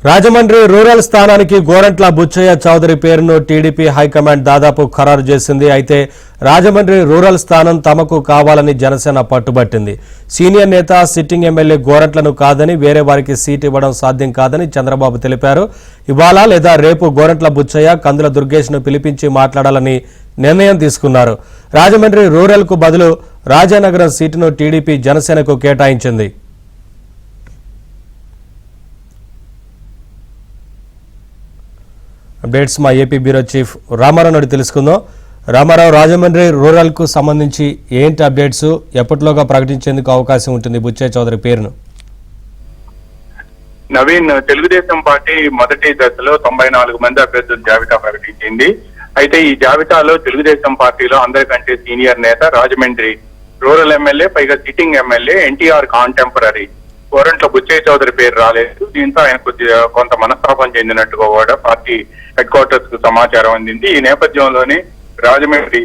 Rajahmundry rural స్థానానికి గోరంట్ల బుచ్చయ్య చౌదరి పేరును TDP high command దాదాపు ఖరారు చేసింది. అయితే రాజమండ్రి రూరల్ స్థానం తమకు కావాలని జనసేన పట్టుబట్టింది. సీనియర్ నేత సిట్టింగ్ ఎమ్మెల్యే గోరంట్లను కాదని వేరే వారికి సీట్ ఇవ్వడం సాధ్యం కాదని చంద్రబాబు తెలిపారు. ఇవాళ లేదా రేపు గోరంట్ల బుచ్చయ్య కందుల దుర్గేష్ను పిలిపించి మాట్లాడాలని నిర్ణయం తీసుకున్నారు. రాజమండ్రి రూరల్ కు బదులు రాజానగరం సీటును టీడీపీ జనసేనకు కేటాయించింది. అప్డేట్స్ మా ఏపీ బ్యూరో చీఫ్ రామారావు నుండి తెలుసుకుందాం. రామారావు, రాజమండ్రి రూరల్ కు సంబంధించి ఏంటి అప్డేట్స్, ఎప్పటిలోగా ప్రకటించేందుకు అవకాశం ఉంటుంది బుచ్చయ్య చౌదరి పేరును? నవీన్, తెలుగుదేశం పార్టీ మొదటి దశలో 94 మంది అభ్యర్థుల జాబితా ప్రకటించింది. అయితే ఈ జాబితాలో తెలుగుదేశం పార్టీలో అందరికంటే సీనియర్ నేత రాజమండ్రి రూరల్ ఎమ్మెల్యే, పైగా sitting MLA NTR contemporary Gorantla Butchaiah Chowdary పేరు రాలేదు. దీంతో ఆయన కొంత మనస్తాపం చెందినట్టుగా కూడా పార్టీ హెడ్ క్వార్టర్స్ కు సమాచారం అందింది. ఈ నేపథ్యంలోనే రాజమండ్రి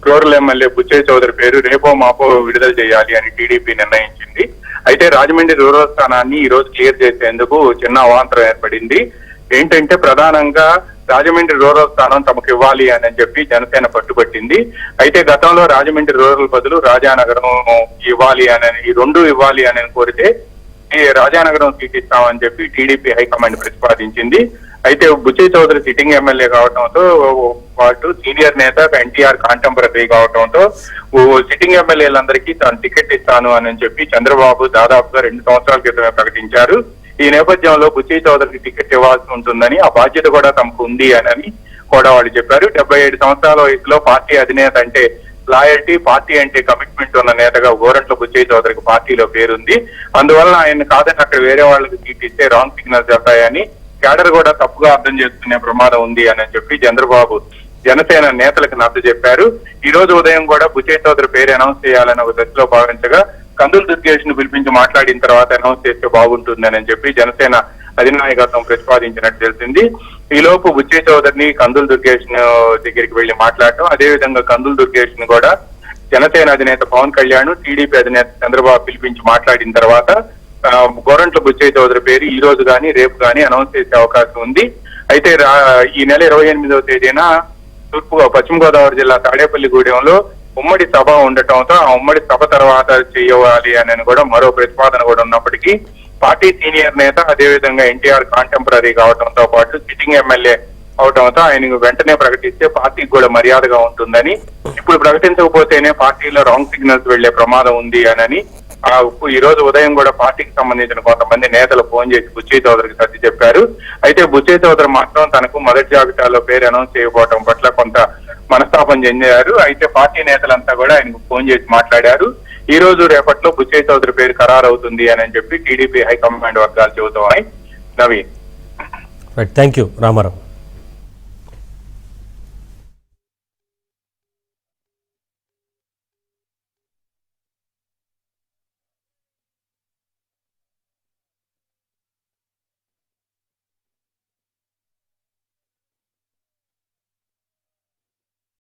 రూరల్ ఎమ్మెల్యే బుచ్చయ్య చౌదరి పేరు రేపో మాపో విడుదల చేయాలి అని టీడీపీ నిర్ణయించింది. అయితే రాజమండ్రి రూరల్ స్థానాన్ని ఈ రోజు క్లియర్ చేసేందుకు చిన్న అవాంతరం ఏర్పడింది. ఏంటంటే ప్రధానంగా రాజమండ్రి రూరల్ స్థానం తమకు ఇవ్వాలి అని చెప్పి జనసేన పట్టుబట్టింది. అయితే గతంలో రాజమండ్రి రూరల్ బదులు రాజానగరం ఇవ్వాలి అని, ఈ రెండు ఇవ్వాలి అని కోరితే రాజానగరం సీట్ ఇస్తామని చెప్పి టీడీపీ హైకమాండ్ ప్రతిపాదించింది. అయితే బుచ్చయ్య చౌదరి సిట్టింగ్ ఎమ్మెల్యే కావడంతో పాటు సీనియర్ నేత ఎన్టీఆర్ కాంటెంపరీ కావడంతో సిట్టింగ్ ఎమ్మెల్యేలందరికీ తాను టికెట్ ఇస్తాను అని చెప్పి చంద్రబాబు దాదాపుగా 2 సంవత్సరాల క్రితమే ప్రకటించారు. ఈ నేపథ్యంలో బుచ్చయ్య చౌదరికి టికెట్ ఇవ్వాల్సి ఉంటుందని, ఆ బాధ్యత కూడా తమకు ఉంది అని కూడా వాళ్ళు చెప్పారు. 77 సంవత్సరాల వయసులో పార్టీ అధినేత అంటే లాయల్టీ, పార్టీ అంటే కమిట్మెంట్ ఉన్న నేతగా గోరంట్ల బుచ్చయ్య చౌదరికి పార్టీలో పేరుంది. అందువల్ల ఆయన కాదని అక్కడ వేరే వాళ్ళకి సీట్ ఇస్తే రాంగ్ సిగ్నల్స్ వెళ్తాయని క్యాడర్ కూడా తప్పుగా అర్థం చేసుకునే ప్రమాదం ఉంది అని చెప్పి చంద్రబాబు జనసేన నేతలకు నచ్చ చెప్పారు. ఈ రోజు ఉదయం కూడా బుచ్చయ్య చౌదరి పేరు అనౌన్స్ చేయాలని ఒక దశలో భావించగా కందుల దుర్గేష్ ను పిలిపించి మాట్లాడిన తర్వాత అనౌన్స్ చేస్తే బాగుంటుందని చెప్పి జనసేన అధినాయకత్వం ప్రతిపాదించినట్టు తెలిసింది. ఈ లోపు బుచ్చయ్య చౌదరిని కందుల దుర్గేష్ దగ్గరికి వెళ్లి మాట్లాడటం, అదేవిధంగా కందుల దుర్గేష్ ను కూడా జనసేన అధినేత పవన్ కళ్యాణ్, టీడీపీ అధినేత చంద్రబాబు పిలిపించి మాట్లాడిన తర్వాత గోరంట్ల బుచ్చయ్య చౌదరి పేరు ఈ రోజు గానీ రేపు గానీ అనౌన్స్ చేసే అవకాశం ఉంది. అయితే ఈ నెల 28వ తేదీన పశ్చిమ గోదావరి జిల్లా తాడేపల్లిగూడెంలో ఉమ్మడి సభ ఉండటంతో ఆ ఉమ్మడి సభ తర్వాత చేయాలి అని కూడా మరో ప్రతిపాదన కూడా ఉన్నప్పటికీ పార్టీ సీనియర్ నేత, అదేవిధంగా ఎన్టీఆర్ కాంటెంపరీ కావడంతో పాటు సిట్టింగ్ ఎమ్మెల్యే అవడంతో ఆయన వెంటనే ప్రకటిస్తే పార్టీకి కూడా మర్యాదగా ఉంటుందని, ఇప్పుడు ప్రకటించకపోతేనే పార్టీలో రాంగ్ సిగ్నల్స్ వెళ్లే ప్రమాదం ఉంది అని ఈ రోజు ఉదయం కూడా పార్టీకి సంబంధించిన కొంతమంది నేతలు ఫోన్ చేసి బుచ్చయ్య చౌదరికి సర్ది చెప్పారు. అయితే బుచ్చయ్య చౌదరి మాత్రం తనకు మొదటి జాబితాలో పేరు అనౌన్స్ చేయకపోవడం పట్ల కొంత మనస్తాపం చెందారు. అయితే పార్టీ నేతలంతా కూడా ఆయనకు ఫోన్ చేసి మాట్లాడారు. ఈ రోజు రేపట్లో బుచ్చయ్య చౌదరి పేరు ఖరారు అవుతుంది అని చెప్పి టీడీపీ హైకమాండ్ వర్గాలు చెబుతున్నాయి. Naveen, thank you Ramarao.